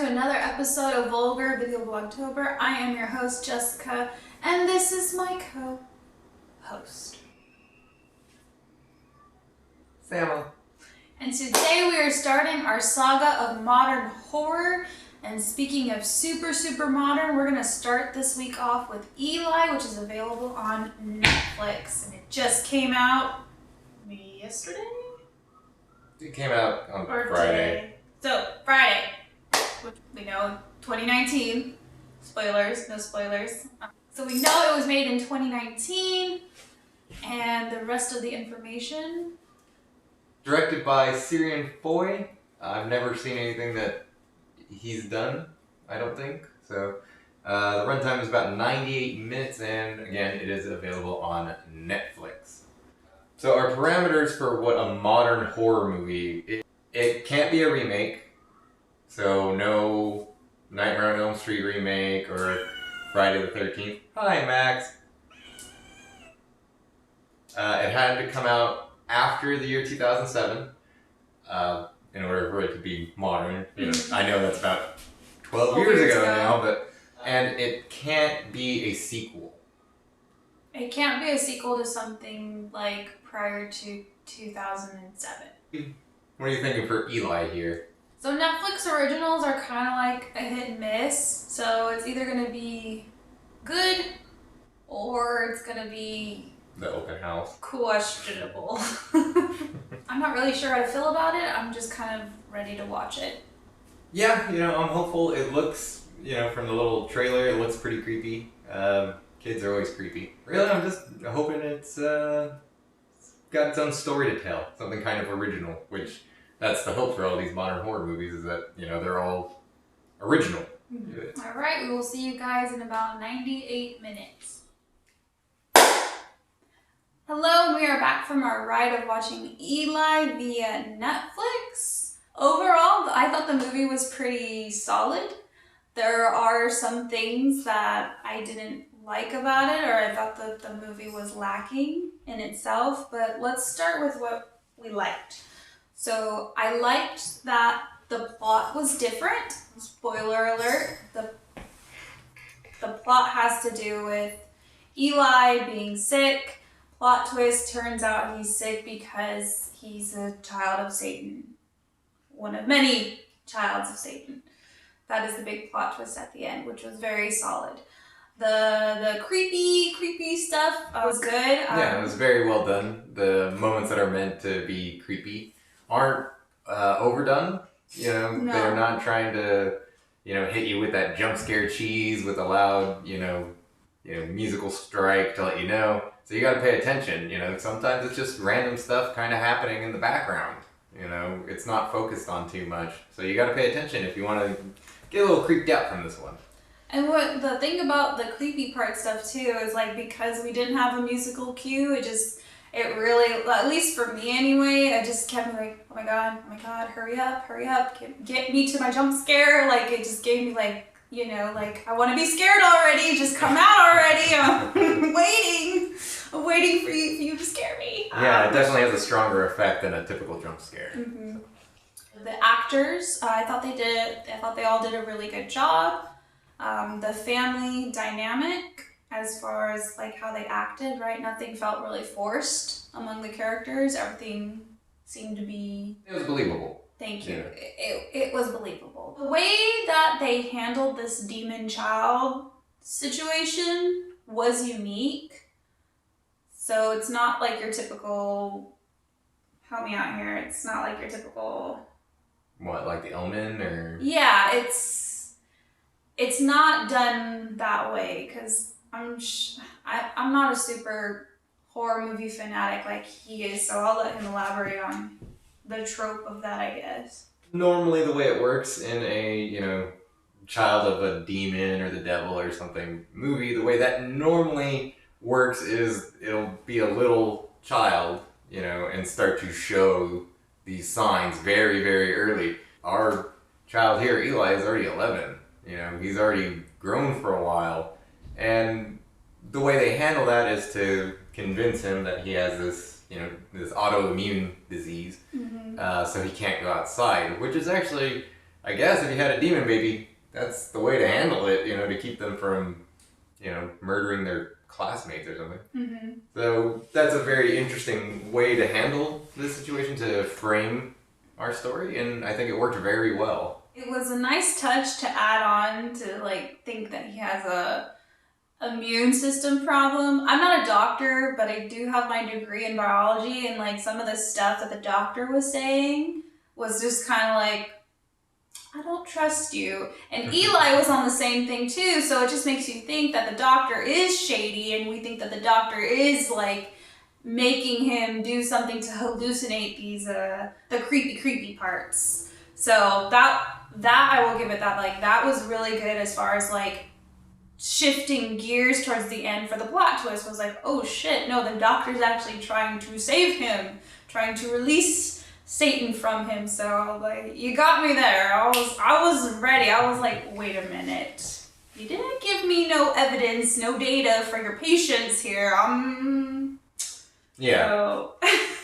to another episode of Vulgar Video Vlogtober. I am your host, Jessica, and this is my co-host, Samuel. And today we are starting our saga of modern horror. And speaking of super modern, we're going to start this week off with Eli, which is available on Netflix. And it just came out yesterday? It came out on Or Friday. Today. So, Friday. Which we know, 2019. Spoilers, no spoilers. So we know it was made in 2019. And the rest of the information. Directed by Syrian Foy. I've never seen anything that he's done, I don't think. So the runtime is about 98 minutes, and again, it is available on Netflix. So our parameters for what a modern horror movie, it can't be a remake. So no Nightmare on Elm Street remake or Friday the 13th. Hi, Max. It had to come out after the year 2007. In order for it to be modern. You know, I know that's about 12 years ago now, and it can't be a sequel. It can't be a sequel to something like prior to 2007. What are you thinking for Eli here? So Netflix originals are kind of like a hit and miss. So it's either going to be good or it's going to be The Open House. questionable. I'm not really sure how to feel about it. I'm just kind of ready to watch it. Yeah, I'm hopeful. It looks, from the little trailer, it looks pretty creepy. Kids are always creepy. Really, I'm just hoping it's got its own story to tell. Something kind of original, which that's the hope for all these modern horror movies is that, they're all original. Mm-hmm. All right, we will see you guys in about 98 minutes. Hello, and we are back from our ride of watching Eli via Netflix. Overall, I thought the movie was pretty solid. There are some things that I didn't like about it, or I thought that the movie was lacking in itself, but let's start with what we liked. So I liked that the plot was different. Spoiler alert, the plot has to do with Eli being sick. Plot twist, turns out he's sick because he's a child of Satan. One of many childs of Satan. That is the big plot twist at the end, which was very solid. The creepy stuff was good. Yeah, it was very well done. The moments that are meant to be creepy aren't overdone. No. They're not trying to, hit you with that jump scare cheese with a loud, musical strike to let you know. So you got to pay attention. Sometimes it's just random stuff kind of happening in the background. It's not focused on too much. So you got to pay attention if you want to get a little creeped out from this one. And what the thing about the creepy part stuff too is like because we didn't have a musical cue, it really, at least for me anyway, I just kept like, oh my god, hurry up, get me to my jump scare. Like it just gave me like, I want to be scared already. Just come out already. I'm waiting for you to scare me. Yeah, it definitely has a stronger effect than a typical jump scare. Mm-hmm. The actors, I thought they all did a really good job. The family dynamic, as far as like how they acted, right? Nothing felt really forced among the characters. Everything seemed to be... It was believable. Thank you. Yeah. It was believable. The way that they handled this demon child situation was unique. So it's not like your typical... Help me out here. It's not like your typical... What, like The Omen or... Yeah, it's not done that way because I'm not a super horror movie fanatic like he is, so I'll let him elaborate on the trope of that, I guess. Normally the way it works in a, child of a demon or the devil or something movie, the way that normally works is it'll be a little child, and start to show these signs very, very early. Our child here, Eli, is already 11. He's already grown for a while. And the way they handle that is to convince him that he has this, this autoimmune disease, so he can't go outside, which is actually I guess if you had a demon baby, that's the way to handle it, to keep them from, murdering their classmates or something. Mm-hmm. So that's a very interesting way to handle this situation, to frame our story, and I think it worked very well. It was a nice touch to add on to like think that he has a immune system problem. I'm not a doctor, but I do have my degree in biology, and like some of the stuff that the doctor was saying was just kind of like, I don't trust you. And Eli was on the same thing too, so it just makes you think that the doctor is shady, and we think that the doctor is like making him do something to hallucinate these the creepy parts. So that I will give it that, like, that was really good as far as like shifting gears towards the end for the plot twist. Was like, oh shit, no, the doctor's actually trying to save him, trying to release Satan from him. So like, you got me there. I was ready. I was like, wait a minute, you didn't give me no evidence, no data for your patients here. Yeah. So.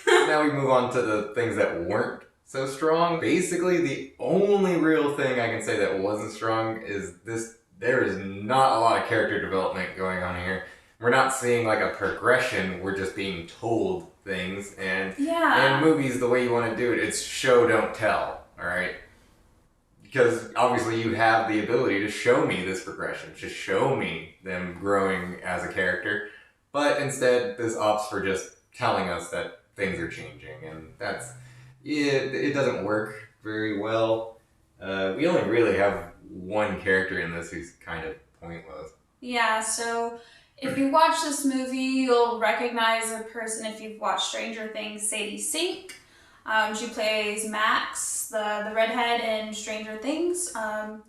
Now we move on to the things that weren't so strong. Basically, the only real thing I can say that wasn't strong is this. There is not a lot of character development going on here. We're not seeing like a progression. We're just being told things. And in movies, the way you want to do it, it's show, don't tell. All right? Because obviously you have the ability to show me this progression, to show me them growing as a character. But instead, this opts for just telling us that things are changing. And that's... It doesn't work very well. We only really have one character in this who's kind of pointless. Yeah, so if you watch this movie, you'll recognize a person if you've watched Stranger Things, Sadie Sink. She plays Max, the redhead in Stranger Things.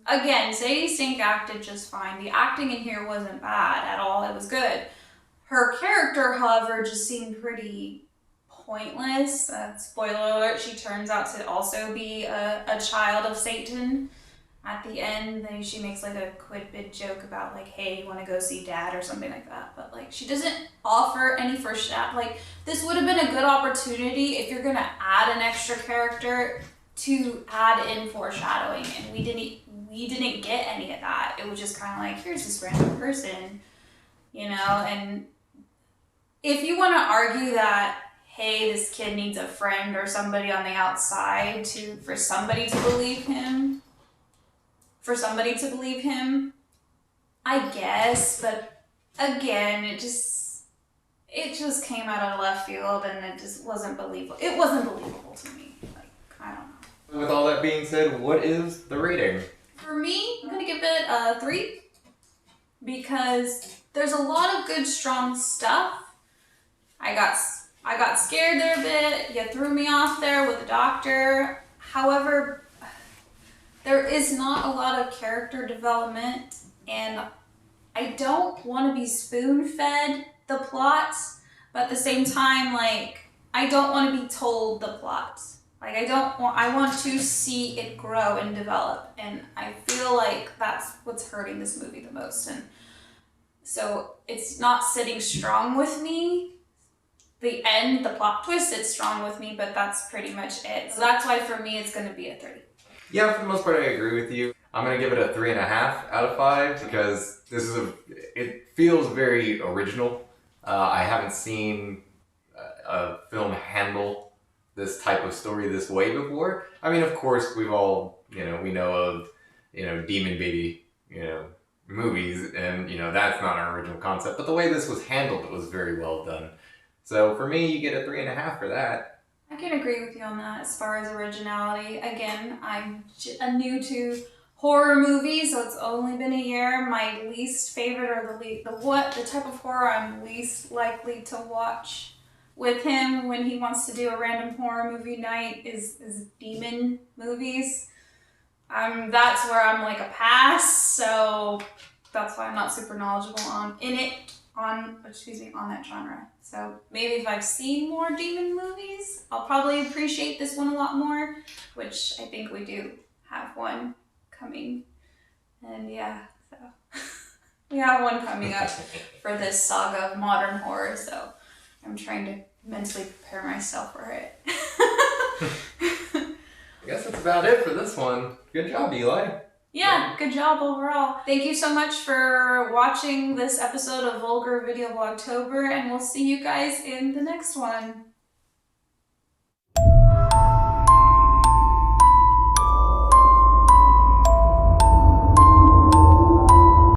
Again, Sadie Sink acted just fine. The acting in here wasn't bad at all. It was good. Her character, however, just seemed pretty pointless. Spoiler alert, she turns out to also be a child of Satan. At the end, then she makes like a quid joke about like, hey, you want to go see dad or something like that. But like, she doesn't offer any like, this would have been a good opportunity if you're gonna add an extra character to add in foreshadowing, and we didn't get any of that. It was just kind of like, here's this random person, and if you want to argue that, hey, this kid needs a friend or somebody on the outside for somebody to believe him, I guess, but again, it just came out of left field, and it just wasn't believable. It wasn't believable to me. Like, I don't know. With all that being said, what is the rating? For me, I'm gonna give it a 3 because there's a lot of good, strong stuff. I got scared there a bit. You threw me off there with the doctor. However, there is not a lot of character development, and I don't want to be spoon-fed the plot, but at the same time, like, I don't want to be told the plot. Like, I want to see it grow and develop, and I feel like that's what's hurting this movie the most. And so it's not sitting strong with me. The end, the plot twist, it's strong with me, but that's pretty much it. So that's why for me, it's going to be a 3. Yeah, for the most part, I agree with you. I'm gonna give it a 3.5 out of 5 because it feels very original. I haven't seen a film handle this type of story this way before. I mean, of course, we've all, we know of, Demon Baby, movies, and, that's not our original concept. But the way this was handled, it was very well done. So for me, you get a 3.5 for that. I can agree with you on that as far as originality. Again, I'm new to horror movies, so it's only been a year. My least favorite, or the type of horror I'm least likely to watch with him when he wants to do a random horror movie night is demon movies. That's where I'm like a pass, so that's why I'm not super knowledgeable on that genre. So maybe if I've seen more demon movies, I'll probably appreciate this one a lot more, which I think we do have one coming. And yeah, so we have one coming up for this saga of modern horror, so I'm trying to mentally prepare myself for it. guess that's about it for this one. Good job, Eli. Yeah, good job overall. Thank you so much for watching this episode of Vulgar Video Vlogtober, and we'll see you guys in the next one.